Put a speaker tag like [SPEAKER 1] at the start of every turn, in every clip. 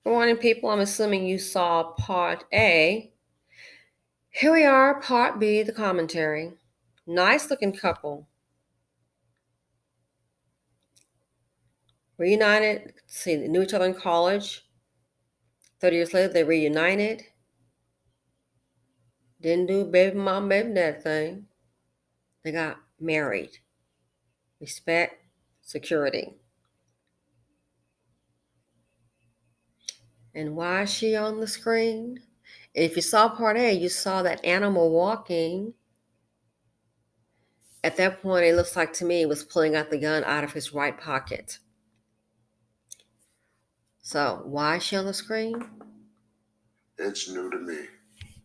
[SPEAKER 1] Good morning, people. I'm assuming you saw part A. Here we are, part B, the commentary. Nice looking couple. Reunited. See, they knew each other in college. 30 years later, they reunited. Didn't do baby mom, baby dad thing. They got married. Respect, security. And why is she on the screen? If you saw part A, you saw that animal walking. At that point, it looks like to me he was pulling out the gun out of his right pocket. So why is she on the screen?
[SPEAKER 2] It's new to me.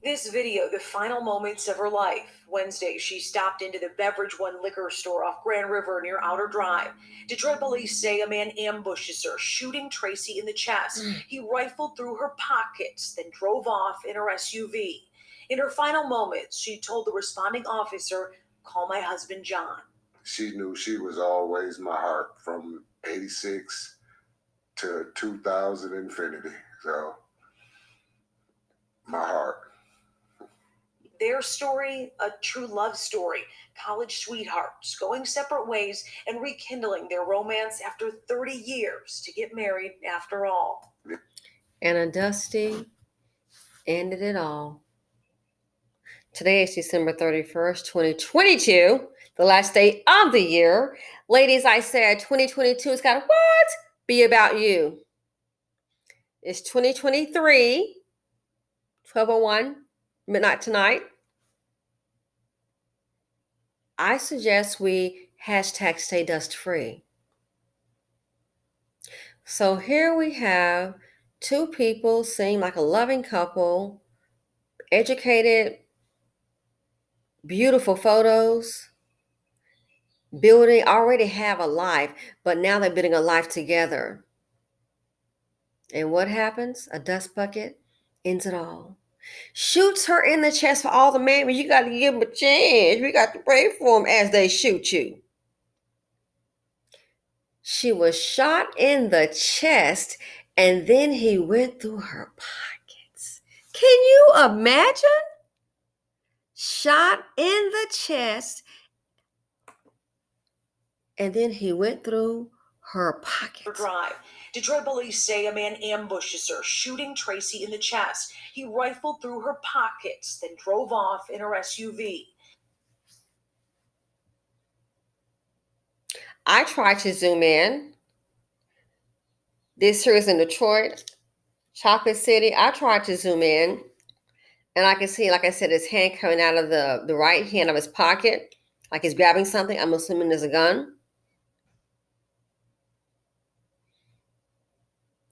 [SPEAKER 3] This video, the final moments of her life. Wednesday, she stopped into the Beverage One liquor store off Grand River near Outer Drive. Detroit police say a man ambushes her, shooting Tracy in the chest. He rifled through her pockets, then drove off in her SUV. In her final moments, she told the responding officer, "Call my husband, John."
[SPEAKER 2] She knew she was always my heart from 86 to 2000 infinity. So, my heart.
[SPEAKER 3] Their story, a true love story. College sweethearts going separate ways and rekindling their romance after 30 years to get married after all.
[SPEAKER 1] Anna Dusty ended it all. Today is December 31st, 2022, the last day of the year. Ladies, I said 2022 has got to what? Be about you. It's 2023, 12:01, midnight tonight. I suggest we hashtag stay dust free. So here we have two people seem like a loving couple, educated, beautiful photos, building, already have a life, but now they're building a life together. And what happens? A dust bucket ends it all. Shoots her in the chest for all the men. You got to give them a chance. We got to pray for them as they shoot you. She was shot in the chest, and then he went through her pockets. Can you imagine? Shot in the chest, and then he went through her pockets.
[SPEAKER 3] Drive. Detroit police say a man ambushes her, shooting Tracy in the chest. He rifled through her pockets, then drove off in her SUV.
[SPEAKER 1] I tried to zoom in. This here is in Detroit, Chocolate City. I tried to zoom in, and I can see, like I said, his hand coming out of the right hand of his pocket, like he's grabbing something. I'm assuming there's a gun.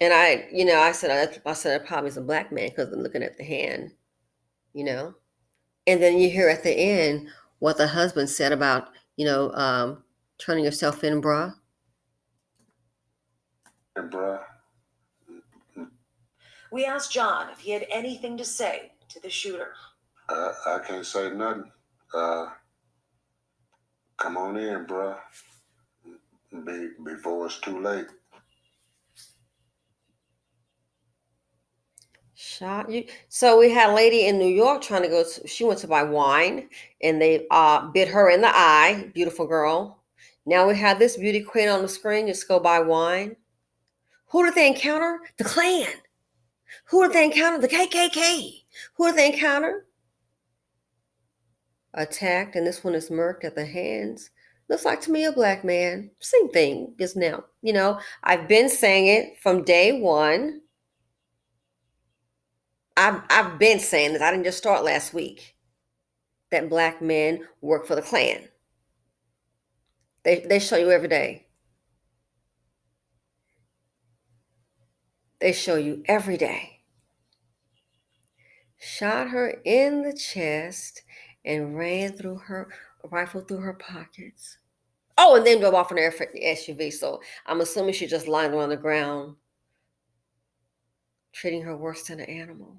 [SPEAKER 1] And I said it probably is a black man because I'm looking at the hand, And then you hear at the end what the husband said about, turning yourself in, bruh.
[SPEAKER 2] And, bruh.
[SPEAKER 3] We asked John if he had anything to say to the shooter.
[SPEAKER 2] I can't say nothing. Come on in, bruh. Before it's too late.
[SPEAKER 1] Shot you. So we had a lady in New York trying to go. She went to buy wine, and they bit her in the eye. Beautiful girl. Now we have this beauty queen on the screen. Just go buy wine. Who did they encounter? The Klan. Who did they encounter? The KKK. Who did they encounter? Attacked, and this one is murked at the hands. Looks like to me a black man. Same thing just now. I've been saying it from day one. I've been saying this. I didn't just start last week. That black men work for the Klan. They show you every day. They show you every day. Shot her in the chest and rifled through her pockets. Oh, and then drove off in her SUV. So I'm assuming she just lying on the ground, treating her worse than an animal.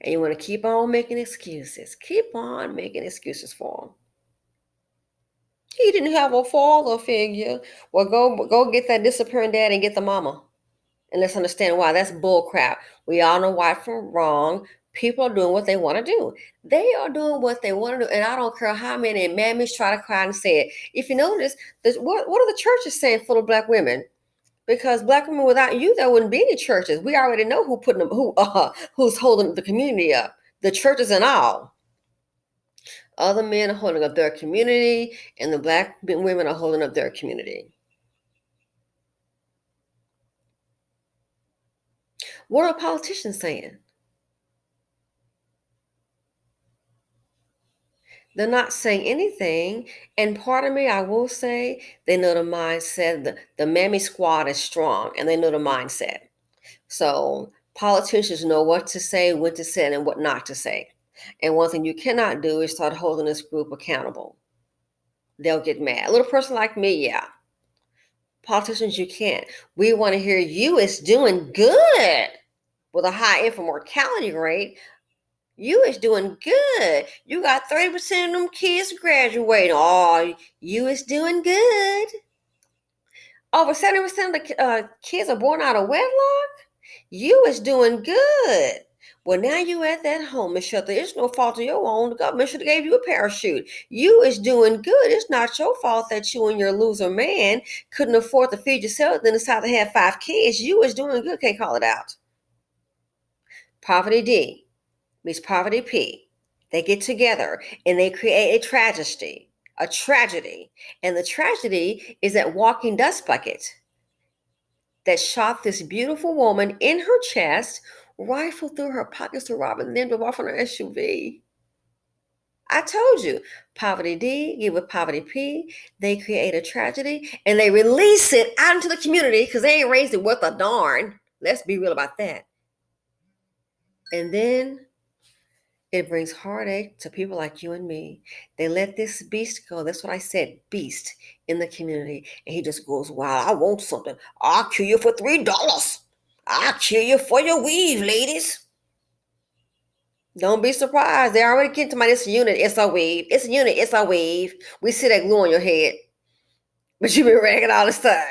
[SPEAKER 1] And you want to keep on making excuses. Keep on making excuses for them. He didn't have a father figure. Well, go get that disappearing dad and get the mama. And let's understand why. That's bull crap. We all know right from wrong. People are doing what they want to do. They are doing what they want to do. And I don't care how many mammies try to cry and say it. If you notice, what are the churches saying full of black women? Because black women, without you, there wouldn't be any churches. We already know who's holding the community up. The churches and all. Other men are holding up their community, and the black women are holding up their community. What are politicians saying? They're not saying anything. And part of me, I will say, they know the mindset. The mammy squad is strong, and they know the mindset. So politicians know what to say, when to say, and what not to say. And one thing you cannot do is start holding this group accountable. They'll get mad. A little person like me, yeah. Politicians, you can't. We want to hear you is doing good with a high infant mortality rate. You is doing good. You got 30% of them kids graduating. Oh, you is doing good. Over 70% of the kids are born out of wedlock. You is doing good. Well, now you at that home, shelter. It's no fault of your own. The government should have gave you a parachute. You is doing good. It's not your fault that you and your loser man couldn't afford to feed yourself, then decided to have 5 kids. You is doing good. Can't call it out. Poverty D meets Poverty P. They get together and they create a tragedy. A tragedy. And the tragedy is that walking dust bucket that shot this beautiful woman in her chest, rifled through her pockets to rob and then drove off on her SUV. I told you, Poverty D, give with Poverty P, they create a tragedy and they release it out into the community because they ain't raised it worth a darn. Let's be real about that. And then it brings heartache to people like you and me. They let this beast go. That's what I said, beast in the community. And he just goes, wow, I want something. I'll kill you for $3. I'll kill you for your weave, ladies. Don't be surprised. They already get to my, it's a unit, it's a weave. It's a unit, it's a weave. We see that glue on your head. But you been ragging all this time.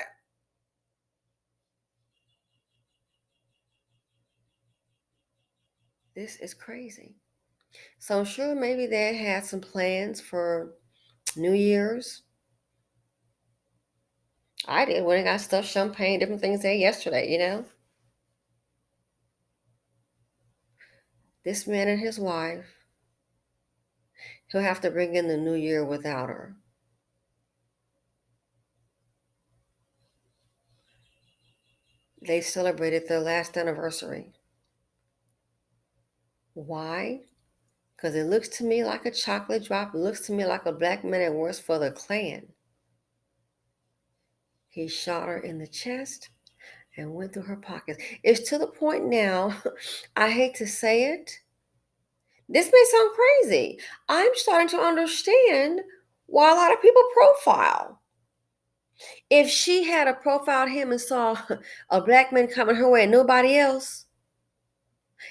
[SPEAKER 1] This is crazy. So I'm sure maybe they had some plans for New Year's. I did when I got stuffed champagne, different things there yesterday, you know. This man and his wife, he'll have to bring in the new year without her. They celebrated their last anniversary. Why? Because it looks to me like a chocolate drop. It looks to me like a black man that works for the Klan. He shot her in the chest and went through her pockets. It's to the point now, I hate to say it. This may sound crazy. I'm starting to understand why a lot of people profile. If she had a profiled him and saw a black man coming her way and nobody else,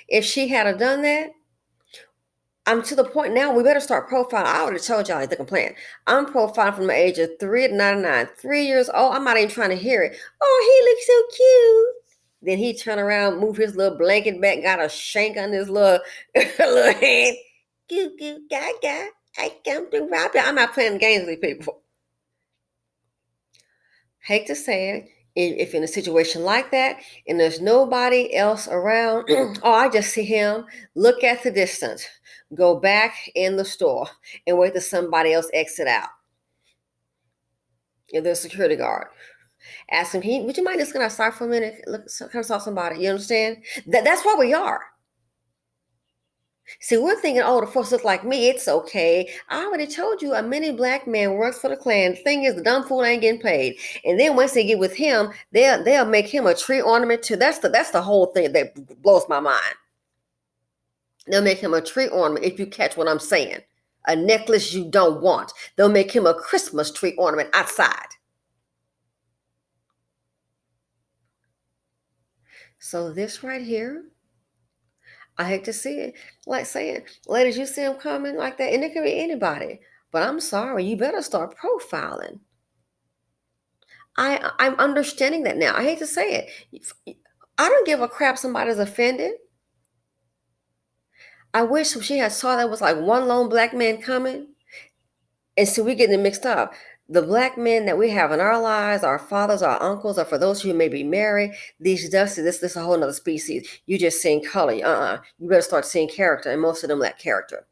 [SPEAKER 1] if she had done that, I'm to the point now we better start profiling. I already told y'all the complaint. I'm profiling from the age of 3 to 99. 3 years old, I'm not even trying to hear it. Oh, he looks so cute. Then he turned around, moved his little blanket back, got a shank on his little, little hand. Goo goo gaga. I come to rob you. I'm not playing games with people. Hate to say it, if in a situation like that and there's nobody else around, oh, I just see him, look at the distance, go back in the store and wait till somebody else exit out. If there's a security guard, ask him, would you mind just gonna start for a minute? Look, come saw somebody. You understand? That's where we are. See, we're thinking, oh, the folks look like me, it's okay. I already told you a many black man works for the Klan. The thing is, the dumb fool ain't getting paid. And then once they get with him, they'll make him a tree ornament too. That's the whole thing that blows my mind. They'll make him a tree ornament, if you catch what I'm saying. A necklace you don't want. They'll make him a Christmas tree ornament outside. So this right here, I hate to see it. Like saying, ladies, you see him coming like that, and it could be anybody. But I'm sorry, you better start profiling. I'm understanding that now. I hate to say it. I don't give a crap somebody's offended. I wish she had saw that was like one lone black man coming. And so we're getting it mixed up. The black men that we have in our lives, our fathers, our uncles, or for those who may be married, these dusty, this is a whole nother species. You just seeing color. You better start seeing character, and most of them lack character.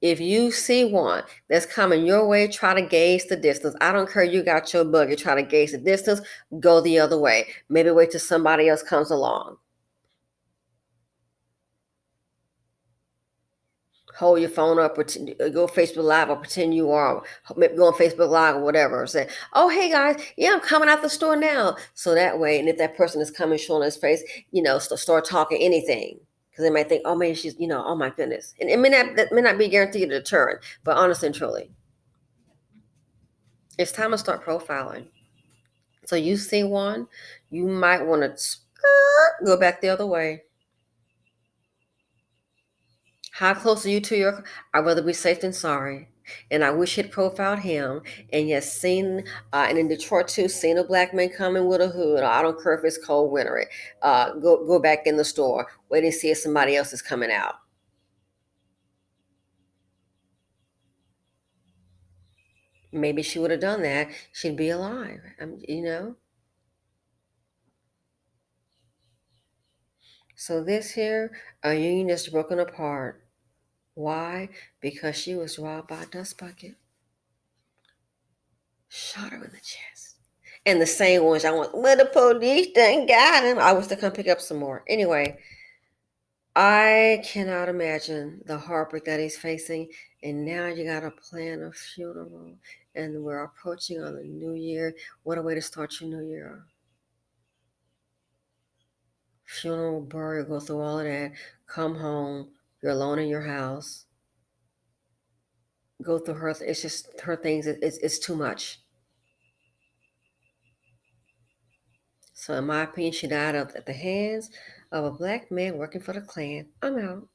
[SPEAKER 1] If you see one that's coming your way, try to gauge the distance. I don't care. You got your buggy, try to gauge the distance. Go the other way. Maybe wait till somebody else comes along. Hold your phone up, go Facebook Live or pretend you are. Maybe go on Facebook Live or whatever. Say, oh, hey guys, yeah, I'm coming out the store now. So that way, and if that person is coming showing his face, start talking anything. Because they might think, oh, maybe she's, oh my goodness. And that may not be guaranteed a deterrent, but honestly and truly, it's time to start profiling. So you see one, you might want to go back the other way. How close are you to your? I'd rather be safe than sorry. And I wish he'd profiled him. And yes, and in Detroit too, seen a black man coming with a hood. I don't care if it's cold winter. Go back in the store, wait and see if somebody else is coming out. Maybe she would have done that. She'd be alive. So this here, a union is broken apart. Why? Because she was robbed by a dust bucket. Shot her in the chest. And the same ones I want, well, the police done got him. I was to come pick up some more. Anyway, I cannot imagine the heartbreak that he's facing. And now you got to plan a funeral. And we're approaching on the new year. What a way to start your new year. Funeral, burial, go through all of that. Come home. You're alone in your house. Go through her. It's just her things. It's too much. So in my opinion, she died at the hands of a black man working for the Klan. I'm out.